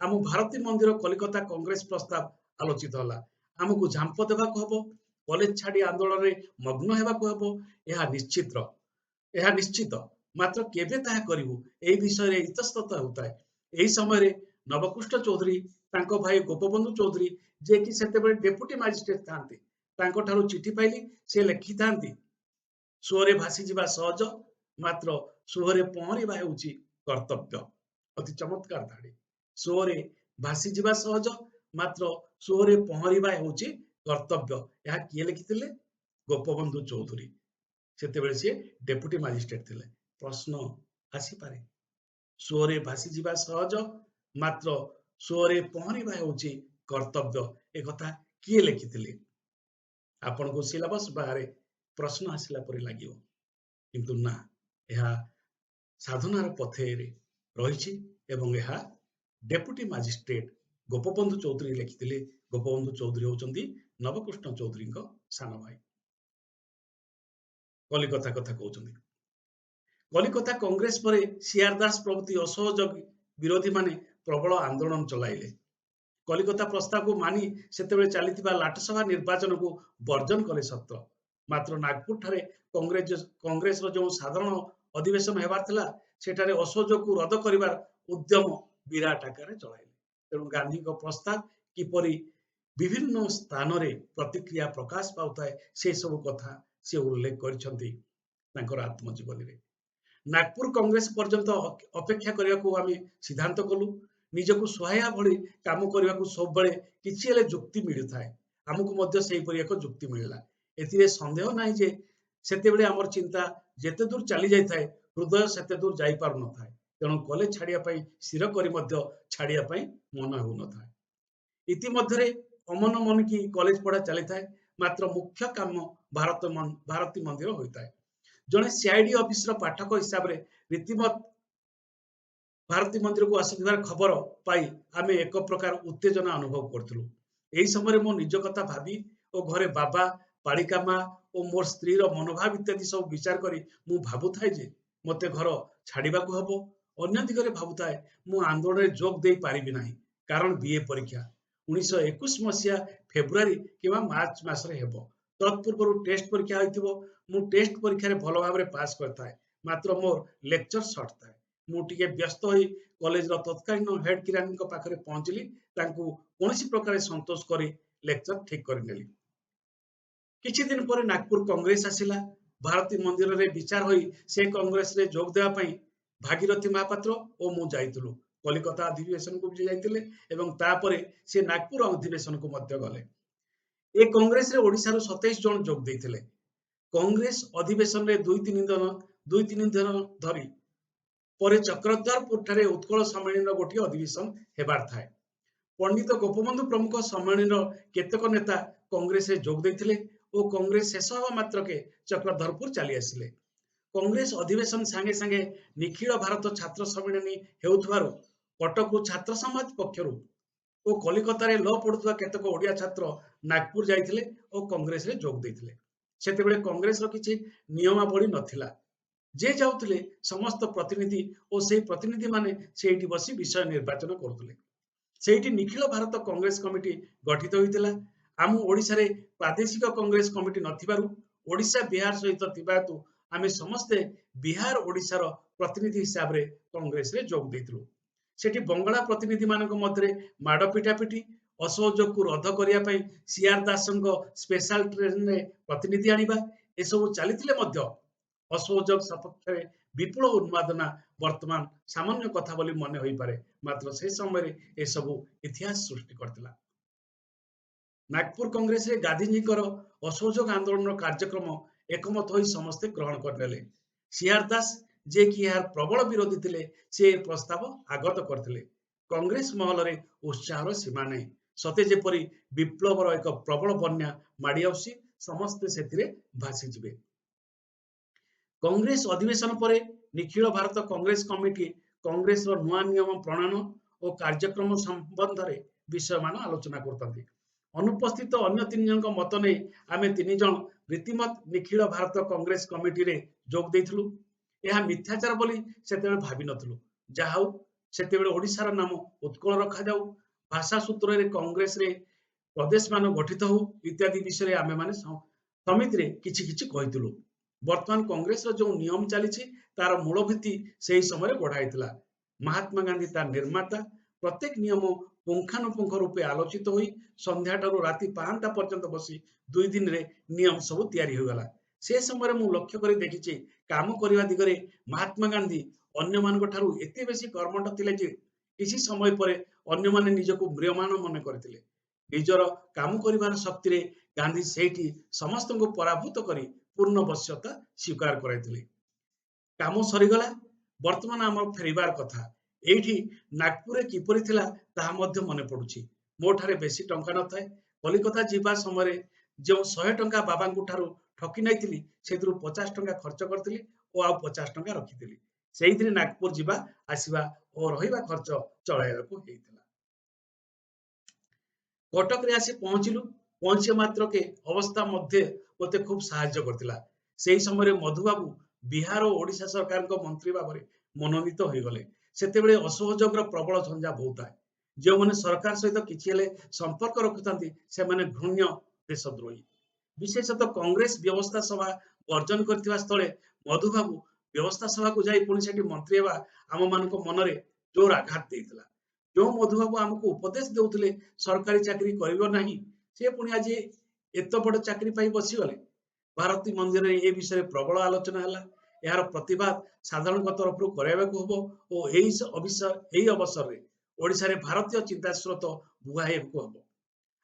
S1: आम भारती मंदिर कलिकता कांग्रेस प्रस्ताव आलोचित होला। आमको झांप देबाक हबो। कॉलेज छाड़ी आंदोलन रे मग्न हेबाक हबो। यह निश्चित मात्र केबे ताहा करिवु एई विषय रे इतस्तत होताए। एई समय रे नवकृष्ण चौधरी तांको भाई गोपबंधु चौधरी जे कि सेतेबेले डेप्यूटी मजिस्ट्रेट थांती तांको ठारू चिठी पाइली। से लिखि थांती सुअरे भासी जिबा सहज मात्र सुअरे पहरिबा हेउची कर्तव्य। अति चमत्कार धाड़ी। सुअरे भासी जिबा सहज मात्र सुअरे पहरिबा हेउची कर्तव्य। यह किए लिखिथिले? गोपबंधु चौधरी। सेतेबेले से डेप्यूटी मजिस्ट्रेट थिले। प्रश्न आसी पारे सुअरे भासी जिबा सहज मात्र सुअरे पहरिबा हेउची कर्तव्य। ए कथा किए लिखिथिले? आपण को सिलेबस बाहर प्रश्न आसिला परि लागियो किंतु ना यह साधनार पथेरे रहिछि एवं यह डेप्यूटी मजिस्ट्रेट गोपबंधु चौधरी लिखिथिले। गोपबंधु चौधरी होचंदी नवकृष्ण चौधरी को सान भाई। कलिकता कथा कहउचंदी। कलिकता कांग्रेस परे सीआर दास प्रभृति असहयोगी विरोधी माने प्रबल आंदोलन चलाइले। कलिकता प्रस्ताव को मानी सेतेबेले चलीथिबा लाटसभा निर्वाचन को वर्जन कले सत्य मात्र नागपुर ठारे कांग्रेस रो जो साधारण अधिवेशन हेबार थिला सेठारे असहयोग को रद्द करिवार उद्यम विराट आकार चलाइले। तेणु गांधी को प्रस्ताव किपरि विभिन्न स्थान रे प्रतिक्रिया प्रकाश पाउताए से सब कथा से उल्लेख करिसंती तांकर आत्मजीवनी रे। नागपुर कांग्रेस पर्यंत अपेक्षा करने को आम सिद्धांत कलु। निजक सहाया भली काम करने को सब बड़े किसी हेले जुक्ति मिलू थाए। आमको मध्य से एक जुक्ति मिलला। एथिरे संदेह नाही जे सेतेबेले आमर चिंता जेते दूर चली जाई थाए हृदय सेते दूर जाई पारु न थाए। तेणु कॉलेज छाड़िया पई स्थिर करी मध्य छाड़िया पई मन हो न थाए। इतिमध्यरे अमन मन की कॉलेज पढ़ा चली थाए मात्र मुख्य काम भारती मंदिर होइताए। जड़े सीआईडी ऑफिस पाठक हिसाब से रीतिमत भारती मंदिर को आसुथिबार खबर पाई आमे एक प्रकार उत्तेजना अनुभव करथुलु। एही समय मो निज कथा भाबी और घरे बाबा पाड़िका माँ और मोर स्त्री मनोभाव इत्यादि सब विचार करी मु भाबुथाए जे मते घर छाड़िबाकु हबो। अन्य दिगरे भाबुथाए मु आंदोलन रे जोग देई पारिबि नाही कारण बीए परीक्षा 1921 मसिया फेब्रुआरी किबा मार्च मास रे हेबो। तत्पूर्व टेस्ट परीक्षा होइतिबो। मु टेस्ट परीक्षा रे भलो भाबरे पास करथाए मात्र मोर लेक्चर शॉर्ट थाए। मु टिके व्यस्त होई कॉलेज रो तत्कालीन हेड किरानी को पाखरे पहुंचली। तांकु कोनोसी प्रकार संतोष करी लेक्चर ठीक कर नेली। किछि दिन पर नागपुर कांग्रेस आसिला। भारती मंदिर रे विचार होई से कांग्रेस रे जोग देवा पई भागीरथी महापात्र और मु जाइतुलु। कलिकता अधिवेशन को भी जाइतिले एवं तापरे से नागपुर अधिवेशन को मध्य गले। ए कांग्रेस रे ओडिसा रो 27 जन जोग देइतिले। कांग्रेस अधिवेशन रे दुई तीन दिन धरी परे चक्रधरपुर ठारे उत्कल सम्मेलन गोटे अधिवेशन हेबार थाए। पंडित गोपबंधु प्रमुख सम्मेलन केतक नेता कांग्रेस रे जोग देइतिले और कांग्रेस शेष हवा मात्र के चक्रधरपुर चली आसिले। कांग्रेस अधिवेशन संगे संगे निखिल भारत छात्र सम्मेलन हेउथबारु कटक छात्र समाज पक्षरु और कलिकता रे ल पढुवा केतक ओडिया छात्र नागपुर जाइतिले और कांग्रेस रे जोग देइतिले। सेतेबेले कांग्रेस रो किछि नियमावली नथिला। जे जाउतिले समस्त प्रतिनिधि और से प्रतिनिधि माने सेठी बसी विषय निर्वाचन करथुले। सेठी निखिल भारत कांग्रेस कमिटी गठित होइतिला। आम ओडिशा रे प्रादेशिक कांग्रेस कमिटी नथिबारु ओडिशा बिहार सहित थिबा हेतु आमे समस्ते बिहार ओडिशार प्रतिनिधि हिसाब रे कांग्रेस रे जोग देइथिलु। सेठी बंगला प्रतिनिधि मानक मध्य माड़ पिटापिटी असहयोग को रद्द करिया पई सीआर दासଙ୍କ स्पेशल ट्रेन रे प्रतिनिधि आनिबा एसबु चलीथिले मध्य असहयोग सपक्ष रे विपुल उन्मादना वर्तमान सामान्य कथा बोली मने होई पारे, मात्र से समय एसबु इतिहास सृष्टि करथिला। नागपुर कांग्रेस रे गांधीजीकर असहयोग आंदोलन कार्यक्रम एकमत होई समस्ते ग्रहण करनेले। सीआर दास जे कि यार प्रबल विरोधी थिले से प्रस्ताव आगत करथिले। कांग्रेस महल रे उत्साहर सीमा नै, सते जेपरि विप्लवर एक प्रबल बन्या माड़ी आउसी समस्ते सेतिरे भासी जिवे। कांग्रेस अधिवेशन परे निखिल भारत कांग्रेस कमिटी कांग्रेस रो नुआ नियम प्रणयन और कार्यक्रम संबंध रे विषय मान आलोचना करतंती। अनुपस्थित अन्य तीन जन मत नहीं आमे तीन जन रीतिमत निखिल भारत कांग्रेस कमिटी रे जोग देइथिलु। यह मिथ्याचार बोली सेतेबेले भाबी नथिलु। जाहाउ सेतेबेले ओडिशार नाम उत्कल रखा जाऊ, भाषा सूत्र रे कांग्रेस रे प्रदेश मान गठित हो इत्यादि विषय आमे माने समिति रे किछि किछि कहिथिलु। वर्तमान कांग्रेस रो जो नियम चली तार मूल भित्ति से समय गढ़ाई। महात्मा गांधी तार निर्माता। प्रत्येक नियम पुंखानुपुंख रूपे आलोचित होई संध्या ठारू राति 5टा पर्यंत बसी 2 दिन रे नियम सब तैयारी हो गला। से समय मु लक्ष्य करी देखिछि काम करिवा दिगरे महात्मा गांधी अन्य मान ठारू एते बेसी कर्मठ थिले जे किछि समय परे अन्य माने निजको म्रियमान मन करथिले। निजर काम करिवार शक्ति रे गांधी सेठी समस्त को पराभूत करी पूर्ण बश्यता स्वीकार करथिले। काम सरीगला, वर्तमान आम फेरिबार कथा। एठी नागपुर किपरि थिला ताहा मध्य मने पडुछि। मोठारे बेसी टंका न थाए, कलिकता जीवा समय जो 100 टंका बाबांकु ठारू ठकी नाइथिली सेथुरु 50 टंका खर्च करथिली ओ आ 50 टंका रखिथिली। सेहिथिरे नागपुर जीवा आसीबा ओ रहिबा खर्च चलाइबाकू हेइथिला। कटक रे आसी पहुंचिलु। पहुंचे मात्र के अवस्था मध्य मते खूब साहाय्य करथिला। सेही समय मधुबाबू बिहार और ओडिशा सरकार को मंत्री भाव मनोनीत हो गले। सेतेबेले असहयोगर प्रबल झंझा बहुत है। जो माने सरकार सहित किछि हेले संपर्क रखुतांती से माने घृण्य देशद्रोही। विशेषतः कांग्रेस व्यवस्था सभा वर्जन करथिबा स्थले मधुबाबू व्यवस्था सभा को जाई पुणी सेठी मंत्री हेबा आम मानको मनरे जोर आघात देइतिला। जो मधुबाबू आमको उपदेश देउथिले सरकारी चाकरी करिवो नाही, से पुणी आज एत बड़ चाकरी पाई बसी गले। भारती मंदिर रे ए विषय प्रबल आलोचना हला। यार प्रतिवाद साधारण तरफ कराइबाकू हबो ओ एही अवसर रे ओडिशा रे भारतीय चिंता स्रोत बुहाइबाकू हबो।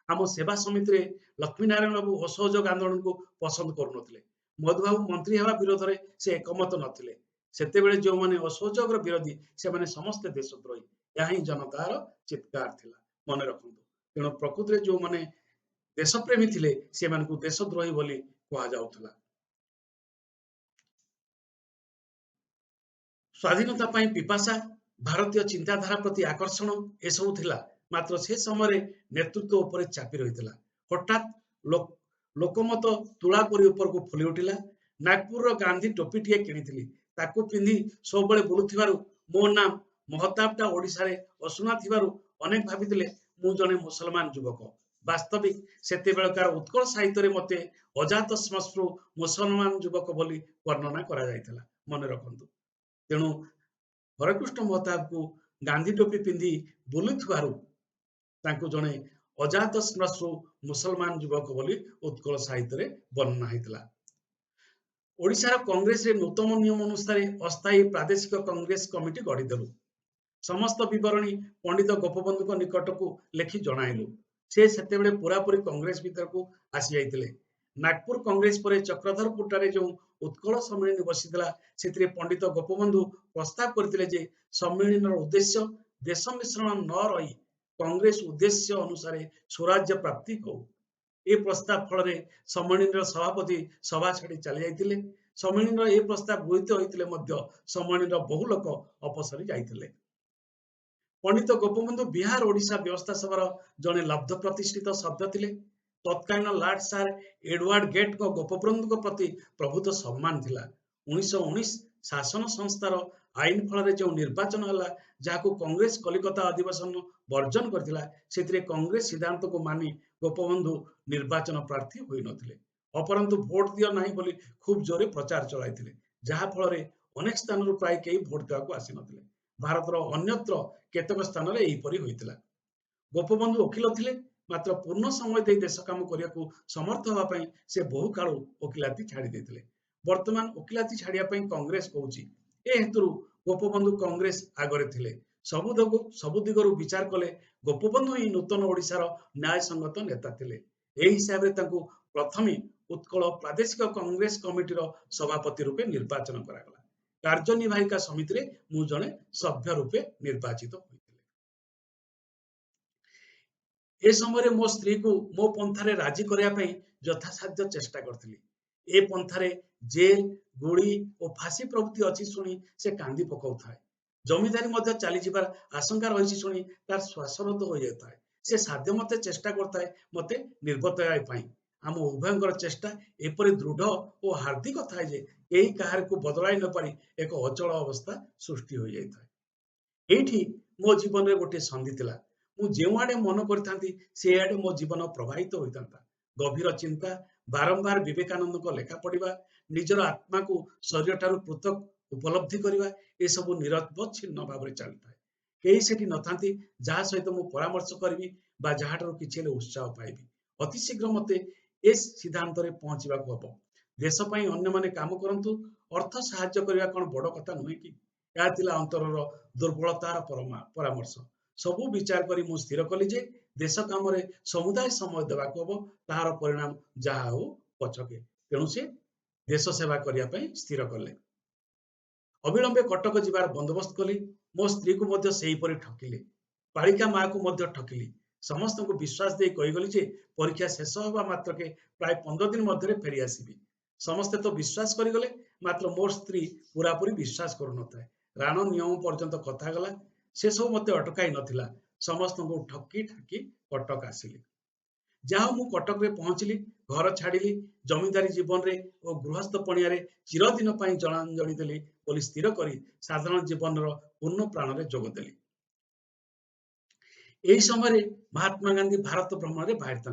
S1: आम सेवा समिति रे लक्ष्मी नारायण बाबू असहयोग आंदोलन को पसंद करू नथिले। मधुबाबू मंत्री हेबा विरोध रे से एकमत नथिले। सेतेबेले जो माने असहयोग विरोधी से माने समस्त देशद्रोही। यह ही जनतार चित्कार थिला, मने रखंतु। तेणु प्रकृति जो माने देशप्रेमी थिले से मानकु देशद्रोही बोली कहा जाउथला। स्वाधीनता पाई पिपासा, भारतीय चिंताधारा प्रति आकर्षण एसबू थिला। मात्र से समय नेतृत्व उपरे चापी रही। हठात लोकमत तुला परी ऊपर को फुली उठिला। नागपुर गांधी टोपीटीए किणी ताकू पिंधि सब बळे बुलुथिबारु मो नाम महताबटा ओडिशा रे असुना थिबारु अनेक भाबिथिले मु जने मुसलमान युवक। वास्तविक सेते बेलकार उत्कल साहित्य रे मते अजात श्मश्रु मुसलमान युवक बोली वर्णना करा जायतिला, मने रखंतु। तेणु हरकृष्ण महताब को गांधी टोपी पिंधि बुलुथिबारु तांकु जने अजात श्मश्रु मुसलमान युवक बोली उत्कल साहित्य रे वर्णना हैतिला। ओडिशार कांग्रेस रे नूतन नियम अनुसार अस्थायी प्रादेशिक कांग्रेस कमिटी गढ़ीदेलु। समस्त विवरणी पंडित गोपबंधु निकट को लेखि जणाइलु। से सेतेबेले पूरापूरी कांग्रेस भीतर को आसी जाइतिले। नागपुर कांग्रेस पर चक्रधरपुर ठारे जो उत्कल सम्मेलन बसीला सेतिरे पंडित गोपबंधु प्रस्ताव करथिले जे सम्मेलन उद्देश्य देश मिश्रण न रही कांग्रेस उद्देश्य अनुसार स्वराज्य प्राप्ति हो। ए प्रस्ताव फल सम्मेलन सभापति सभा छाड़ी चली जाइतिले। सम्मेलन ए प्रस्ताव गृहीत होइतिले मध्य सम्मेलन बहु लोक अपसरी जाइतिले। पंडित गोपबंधु बिहार ओडिशा व्यवस्था सभार जड़े लब्ध प्रतिष्ठित सभ्य थिले। तत्कालीन लॉर्ड सर एडवर्ड गेट को गोपबंधु प्रति प्रभुत सम्मान थिला। 1919 शासन संस्थार आईन फल जो निर्वाचन है जहाँ कांग्रेस कलिकता अधिवेशन वर्जन करथिला सेतिरे कांग्रेस सिद्धांत को मानि गोपबंधु निर्वाचन प्रार्थी होई नथिले अपरंतु भोट दियो नाही बोली खूब जोरे प्रचार चलाइथिले जहाँ फल अनेक स्थान प्राय कई भोट देवाक आसी नथिले भारतर अन्यत्र केतक स्थान में यहीपरि होइतिला गोपबंधु वकिल थिले मात्र पूर्ण समय दे देश काम करने को समर्थ होगापाई से बहु काल वकिलाती छाड़ी देते वर्तमान वकिलाती छाड़िया कांग्रेस कहूँ ए हेतु गोपबंधु कांग्रेस आगरे थिले सबु दिगरु विचार कले गोपबंधु ही नूतन ओडिशार न्याय संगत नेता थिले एही हिसाब रे तांको प्रथमे उत्कल प्रादेशिक कांग्रेस कमिटीर सभापति रूपे निर्वाचन करागला कार्यनिर्वाहिका समिति रे मु जणे सभ्य रूपे निर्वाचित हुई ए समय मो स्त्री को मो पंथारे राजी करने यथासाध्य चेष्टा करी ए पंथारे जेल गुड़ी और फांसी प्रवृत्ति अच्छी शुणी से कांदी पकाऊ था जमीदारी चली जाबार आशंका रही शुणी तार श्वासरोध हो जाता है से साध्य मते चेष्टा करता है मते निर्बतया आम उभयर चेष्टा एपरी दृढ़ और हार्दिक थाए जे कई कहार को बदलाई न पारी एक अचल अवस्था सृष्टि हो जाता है एठी मो जीवन में गोटे संधि थिला मु जो आड़े मन करथांती से आड़े मो जीवन प्रभावित होता गभीर चिंता बारंबार विवेकानंद को लेखा पढ़ा निजर आत्मा को शरीर ठारू पृथक उपलब्धि करवा ये सब निरवच्छिन्न भाव में चलता है कई सेठी नथांती जहाँ सहित मु परामर्श करी जहाँ ठारू किछि उत्साह पाइबी अति शीघ्र मते ए सिद्धांत रे पहुंचवा हम देश पई अन्य माने काम करंतु अर्थ साहाय्य करवा कोन बड़ कथा नुहे कि या तिला अंतरर दुर्बलतार परामर्श सबू विचार करी मु स्थिर कली जे देश काम रे समुदाय समय देवाक हम तार परिणाम जहाँ हो पछके तेणु से देश सेवा करिया पई स्थिर कले अविलंबे कटक जीवार बंदोबस्त कली मो स्त्री को मध्य सेही परि ठकिले बालिका माँ को मध्य ठकिली समस्त को विश्वास दे कहीगली जे परीक्षा शेष होगा मात्र के प्राय 15 दिन मध्य फेरी आसबि समस्ते तो विश्वास करगले मात्र मोर स्त्री पूरापूरी विश्वास करू न राण नियम पर्यंत कथा गला से सब मत अटकाई नथिला समस्त को ठकी ठाकी कटक आसिली जहाँ मु कटक रे पहुंचली घर छाड़ी जमींदारी जीवन रे और गृहस्थ पणिया रे चिरदिन जलांजलि देली बोली स्थिर करी साधारण जीवन पूर्ण प्राण रे जोग देली यही समय महात्मा गांधी भारत भ्रमण में बाहर था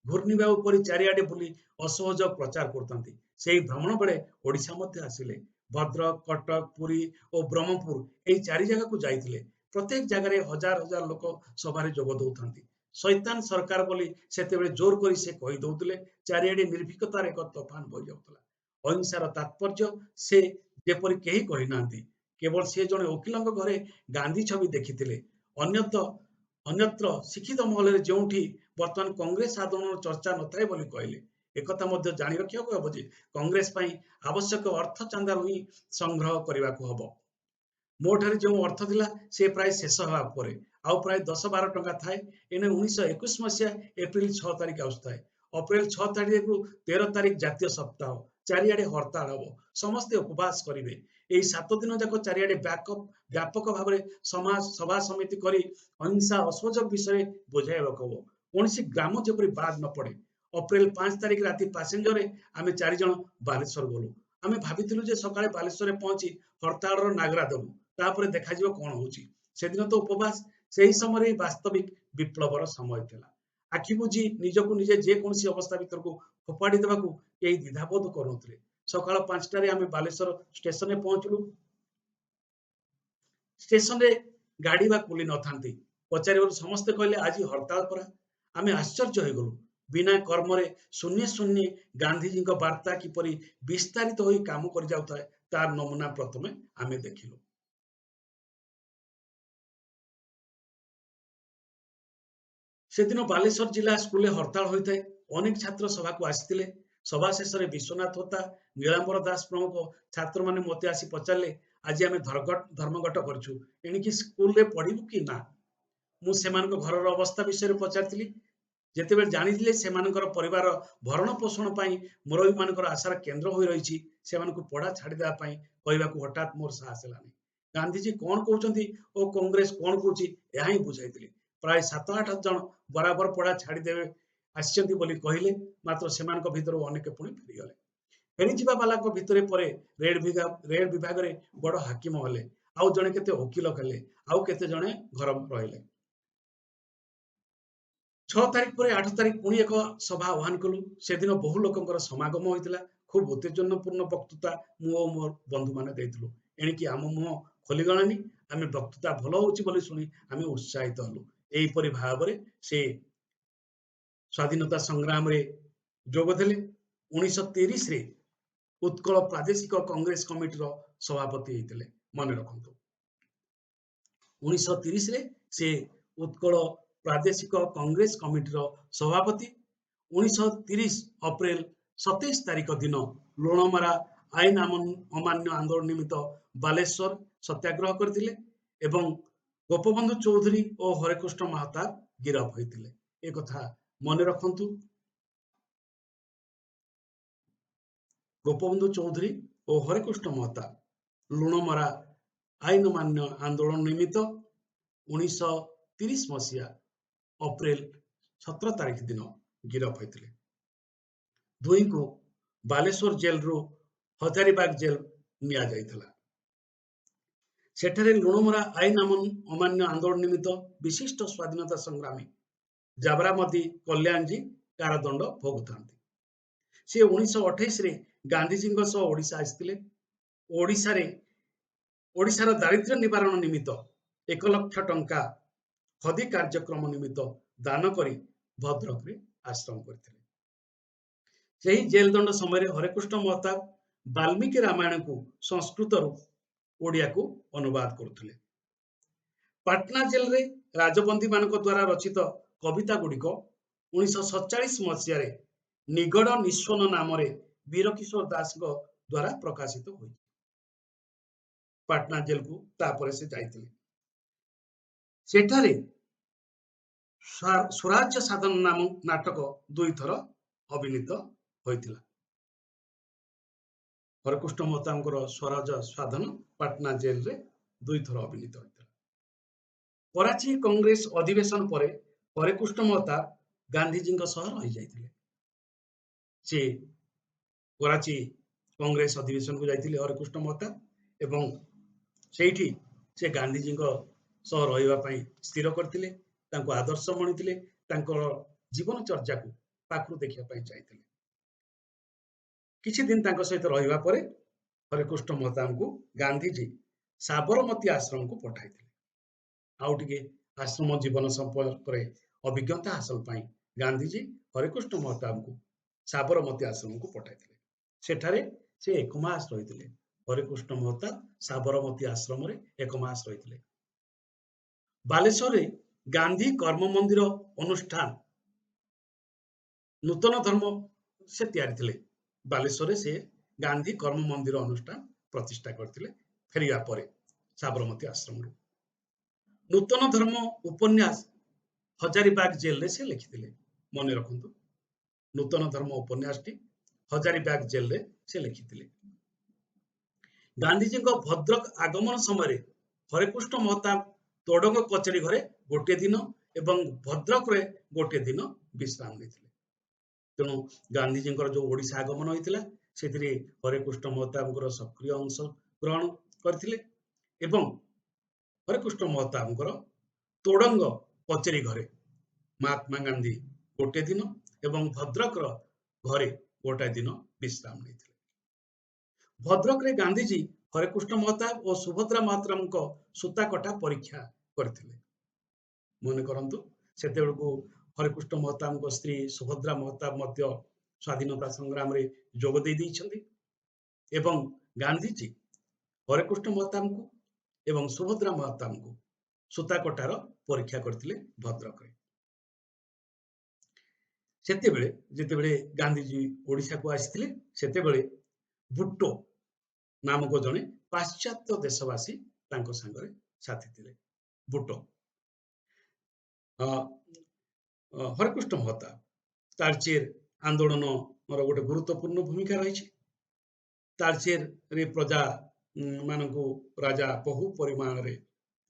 S1: घूर्णिबाऊ चारिआडे बुली असहयोग प्रचार करते से भ्रमण बेले ओडिशा मध्य आसिले भद्रक कटक पुरी और ब्रह्मपुर यही चारि जगह को जाइए प्रत्येक जगह हजार हजार लोक सभारे जोग दौरान शैतान सरकार बोली सेतेबेले जोर करी से कही दौले चारिआडे निर्भीकतार एक तोफान बही जाऊला अहिंसार तात्पर्य से जेपरी कही कही ना केवल से जड़े वकिल घरे गांधी छवि देखी अन्यत्र शिक्षित महल जो बर्तमान कांग्रेस आंदोलन चर्चा न थाए बोली कहले एक जानी रखा हम जे कांग्रेस आवश्यक अर्थ चांदार ही संग्रह करने को हम मोठारे जो अर्थ थिला से प्राय शेष होगा पर आउ प्राय 10-12 टंका थाए एने 1921 मसीहा एप्रिल 6 तारिख आसुए अप्रैल 6 तारिख रु 13 तारिख जातीय सप्ताह चारिआडे हड़ताल हम समस्ते उपवास करेंगे यही 7 दिन जाक चारिआडे व्यापक भाव में समाज सभा समिति करी अहिंसा असहयोग विषय बुझाइबा हम कौन ग्राम जपरी बाद न पड़े अप्रैल 5 तारिख राति पैसेंजर आम 4 जन बालेश्वर गलु आम भाई सका बालेश्वर पहुंची हड़ताल नागरा देवु तापर देखा कौन होची सेदिन तो उपवास से ही समय वास्तविक विप्लवर समय थिला आखि बुझी निजक निजे जेकोसी अवस्था भीतर को फोपाड़ी देवाक कई द्विधाबोध करुले सका 5टार आम बालेश्वर स्टेशन में पहुंचलु स्टेशन रे गाड़ी बा कुली न था पचार समस्ते कहले आज हड़ताल परा आम आश्चर्य हो गलु बिना कर्म शून्य शून्य गांधीजी वार्ता किपरि विस्तारित हो काम कर जाउଥାଏ तार नमूना प्रथमे आमे देखिलु से दिन बालेश्वर जिला स्कूल हड़ताल होता है अनेक छात्र सभा को आसते सभा शेष में विश्वनाथ होता नीलांबर दास प्रमुख छात्र मैंने मत आसी पचारे आज आम धर्मघट करूँ एणिकी स्कूल रे पढ़ू कि ना मुझे घर अवस्था विषय पचारि जिते जानी से परिवार भरण पोषण मुरबी मान आशार केन्द्र हो रही पढ़ा छाड़देवाई कहवाक हठात मोर साहस है गांधीजी कौन कहते और कांग्रेस कौन कौच यह बुझाई प्राय 7-8 जन बराबर पढ़ा छाड़देवे आसछंती बोली कहले मात्र से भीतर अनेक पुणी फेरीगले फेरीजा बाला भितर रेड विभाग में बड़ हाकिम हेले आउ जणे केते वकील कले आउ केते जणे घर रहिले 6 तारिख पर 8 तारिख पुणी एक सभा आह्वान कलु सेदिन बहु लोकंकर समागम होइतिला खूब उत्तेजनापूर्ण वक्तृता मु और मोर बंधु माने दैथिलु एणिकी आम मुह खोलीगलानी आमे वक्तृता भल होउची बोली सुनी आमे उत्साहित हलु एही परि भाबरे से स्वाधीनता संग्राम रे जोग देले 1930 रे उत्कल प्रादेशिक कांग्रेस कमिटी रो सभापति हेतिले मन रखंतु 1930 रे से उत्कल प्रादेशिक कांग्रेस कमिटी रो सभापति 1930 अप्रैल 27 तारिख दिन लुणमारा आईन अमान्य आंदोलन निमित्त बालेश्वर सत्याग्रह करथिले एवं गोपबंधु चौधरी और हरेकृष्ण महाताब गिरफ होइतिले ए कथा मन रखंतु गोपबंधु चौधरी और हरेकृष्ण महताब लुणमरा आईन मान्य आंदोलन निमित्त 1930 मसीहा अप्रैल 17 तारिख दिन गिरफ होइतिले दुई को बालेश्वर जेल रो हजारीबाग जेल निया जाइतला सेठरे लुणमरा आईन अमान्य आंदोलन निमित्त विशिष्ट स्वाधीनता संग्रामी जाबरामती कल्याण जी कारादंड भोगुथांती से 1928 रे गांधीजी ओडिशा आसिथिले ओडिशार दारिद्र्य निवारण निमित्त 1 लाख टंका खदी कार्यक्रम निमित्त दान करी भद्रक रे आश्रम करथिले सेही जेल दंड समय हरेकृष्ण महताब वाल्मीकि रामायण को संस्कृत रु ओडिया को अनुवाद करथिले पाटना जेल रे राजबंदी मानक द्वारा रचित कविता गुड़िक 1947 मसीह निगड़ निस्वन नाम वीरकिशोर दास द्वारा प्रकाशित हुई पाटना जेल को तापर से जाइतिले सेठारे स्वराज्य साधन नाम नाटक 2 थर अभिनीत होइतिला हरकृष्ण महताबंकर स्वराज्य साधन पाटना जेल रे 2 थर अभिनीत होइतिला कराची कांग्रेस अधिवेशन पर हरेकृष्ण महताब गांधीजी रही जाइतिले से कराची कांग्रेस अधिवेशन को जाइतिले हरेकृष्ण महताब एवं सेठी से गांधीजी रही स्थिर करथिले तांको आदर्श मणिथिले तांको जीवन चर्चा को पाखरु देखिया पाई चाहिथिले किछि दिन तांको सहित रहिबा परे हरेकृष्ण महताब को गांधीजी साबरमती आश्रम को पठाइथिले आउटिके आश्रम जीवन संपर्क रे अभिज्ञता हासिल पाई गांधीजी हरेकृष्ण महताब को साबरमती आश्रम को पठाइथिले सेठारे से 1 मास रहिथिले हरेकृष्ण महताब साबरमती आश्रम रे 1 मास रहिथिले बालेश्वर रे गांधी कर्म मंदिर अनुष्ठान नूतन धर्म से तैयारी थिले बालेश्वर से गांधी कर्म मंदिर अनुष्ठान प्रतिष्ठा करथिले फेरिया परे साबरमती आश्रम रो नूतन धर्म उपन्यास हजारीबाग जेल रे से लिखिथिले मन रखंतु नूतन धर्म उपन्यास टी हजारीबाग जेल रे से लिखिथिले गांधीजी भद्रक आगमन समय हरेकृष्ण महताब तोडंग कचेरी घरे गोटे दिन एवं भद्रक रे गोटे दिन विश्राम लेथिले तेणु गांधीजी जो ओडिशा आगमन होइतिला सेथिरे हरेकृष्ण महताब सक्रिय अंश ग्रहण करथिले एवं हरेकृष्ण महताब तोडंग कचेरी घरे महात्मा गांधी गोटे दिन एवं भद्रक घरे गोटे दिन विश्राम लेथिले भद्रक रे गांधीजी हरेकृष्ण महताब और सुभद्रा महताब सूता कटा परीक्षा करथिले मन करंतु सेतेबेलको हरेकृष्ण महताब स्त्री सुभद्रा महताब मध्य स्वाधीनता संग्राम रे जोग दे दैछन्ति एवं गांधीजी हरेकृष्ण महताब को एवं सुभद्रा महताब को सूता कटार परीक्षा करथिले भद्रक रे सेतेबेले जेतेबेले गांधीजी ओडिशा को आसिथिले सेतेबेले बुट्टो नामक जने पाश्चात्य देशवासी तांको संगरे साथी थिले बुट्टो हरेकृष्ण महताब तारचेर आंदोलन गोटे गुरुत्वपूर्ण भूमिका रही तारचेर रे प्रजा मानक राजा बहु परिमाण रे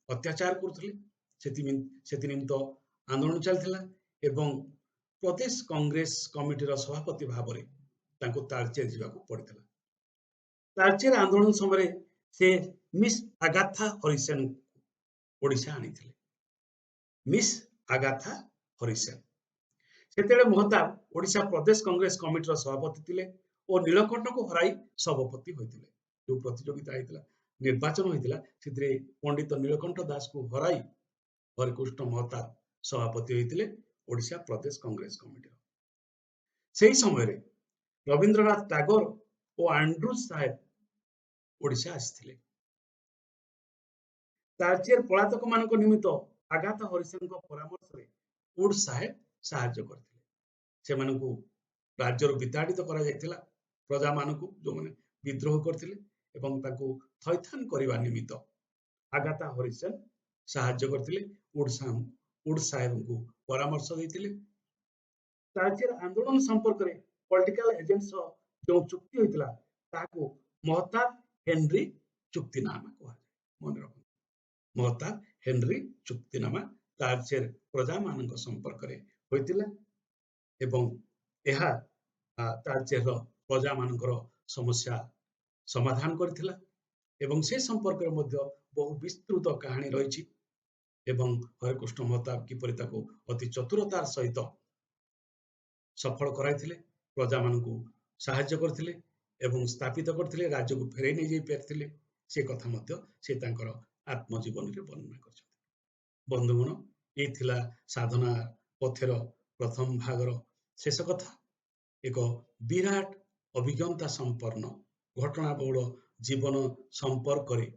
S1: अत्याचार करथिले निमित्त आंदोलन चलथिला एवं प्रदेश कांग्रेस कमिटीर सभापति भाव में तारचेर जावाक पड़ता तारचेर आंदोलन समय से miss Agatha Harisena Odisha आनिथिले। Miss Agatha Harisena ସେତେବେଳେ ମହତାବ ଓଡିଶା ପ୍ରଦେଶ କଂଗ୍ରେସ କମିଟିର ସଭାପତି ଥିଲେ ଓ ନୀଳକଣ୍ଠଙ୍କୁ ହରାଇ ସଭାପତି ହୋଇଥିଲେ। ଯୋଉ ପ୍ରତିଯୋଗିତା ହେଇଥିଲା ନିର୍ବାଚନ ହୋଇଥିଲା ସେଥିରେ ପଣ୍ଡିତ ନୀଳକଣ୍ଠ ଦାସକୁ ହରାଇ ହରିକୃଷ୍ଣ ମହତାବ ସଭାପତି ହୋଇଥିଲେ ଓଡିଶା ପ୍ରଦେଶ କଂଗ୍ରେସ କମିଟିର। ସେହି ସମୟରେ ରବୀନ୍ଦ୍ରନାଥ ଟାଗୋର ଓ ଆଣ୍ଡ୍ରୁଜ ସାହେବ ଓଡିଶା ଆସିଥିଲେ। ତାଳଚେର ପଳାତକ ମାନଙ୍କ ନିମିତ୍ତ ଆଗାଥା ହରିସେନଙ୍କ ପରାମର୍ଶରେ ଉଡ୍ ସାହେବ ସାହାଯ୍ୟ କରିଥିଲେ। ସେମାନଙ୍କୁ ରାଜ୍ୟରୁ ବିତାଡିତ କରାଯାଇଥିଲା ପ୍ରଜାମାନଙ୍କୁ ଯୋଉମାନେ ବିଦ୍ରୋହ କରିଥିଲେ ଏବଂ ତାଙ୍କୁ ଥଇଥାନ କରିବା ନିମିତ୍ତ ଆଗାଥା ହରିସେନ ସାହାଯ୍ୟ କରିଥିଲେ। ଉଡ୍ ସାହେବଙ୍କୁ ପରାମର୍ଶ ଦେଇଥିଲେ। ତାଳଚେର ଆନ୍ଦୋଳନ ସମ୍ପର୍କରେ ପଲିଟିକାଲ ଏଜେଣ୍ଟ ସହ ଯେଉଁ ଚୁକ୍ତି ହୋଇଥିଲା ତାହାକୁ ମହତାବ ହେନରୀ ଚୁକ୍ତିନାମା କୁହାଯାଏ। ମନେ ରଖନ୍ତୁ, ମହତାବ ହେନରୀ ଚୁକ୍ତିନାମା ତାଳଚେର ପ୍ରଜାମାନଙ୍କ ସମ୍ପର୍କରେ ହୋଇଥିଲା ଏବଂ ଏହା ତାଳଚେରର ପ୍ରଜାମାନଙ୍କର ସମସ୍ୟା ସମାଧାନ କରିଥିଲା ଏବଂ ସେ ସମ୍ପର୍କରେ ମଧ୍ୟ ବହୁ ବିସ୍ତୃତ କାହାଣୀ ରହିଛି ଏବଂ ହରିକୃଷ୍ଣ ମହତାବ କିପରି ତାକୁ ଅତି ଚତୁରତାର ସହିତ ସଫଳ କରାଇଥିଲେ, ପ୍ରଜାମାନଙ୍କୁ ସାହାଯ୍ୟ କରିଥିଲେ ଏବଂ ସ୍ଥାପିତ କରିଥିଲେ, ରାଜ୍ୟକୁ ଫେରାଇ ନେଇଯାଇ ପାରିଥିଲେ, ସେ କଥା ମଧ୍ୟ ସେ ତାଙ୍କର ଆତ୍ମଜୀବନୀରେ ବର୍ଣ୍ଣନା କରିଛନ୍ତି। ବନ୍ଧୁଗଣ, ଏଇ ଥିଲା ସାଧନା ପଥର ପ୍ରଥମ ଭାଗର ଶେଷ କଥା। ଏକ ବିରାଟ ଅଭିଜ୍ଞତା ସମ୍ପନ୍ନ ଘଟଣାବହୁଳ ଜୀବନ ସମ୍ପର୍କରେ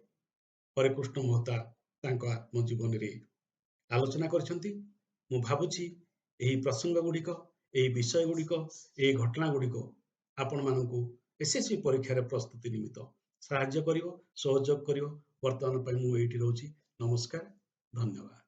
S1: ହରିକୃଷ୍ଣ ମହତାବ ତାଙ୍କ ଆତ୍ମଜୀବନୀରେ ଆଲୋଚନା କରିଛନ୍ତି। ମୁଁ ଭାବୁଛି ଏହି ପ୍ରସଙ୍ଗ ଗୁଡିକ, ଏହି ବିଷୟ ଗୁଡିକ, ଏହି ଘଟଣା ଗୁଡିକ ଆପଣମାନଙ୍କୁ ଏସ୍ଏସ୍ସି ପରୀକ୍ଷାରେ ପ୍ରସ୍ତୁତି ନିମିତ୍ତ ସାହାଯ୍ୟ କରିବ, ସହଯୋଗ କରିବ। ବର୍ତ୍ତମାନ ପାଇଁ ମୁଁ ଏଇଠି ରହୁଛି। ନମସ୍କାର, ଧନ୍ୟବାଦ।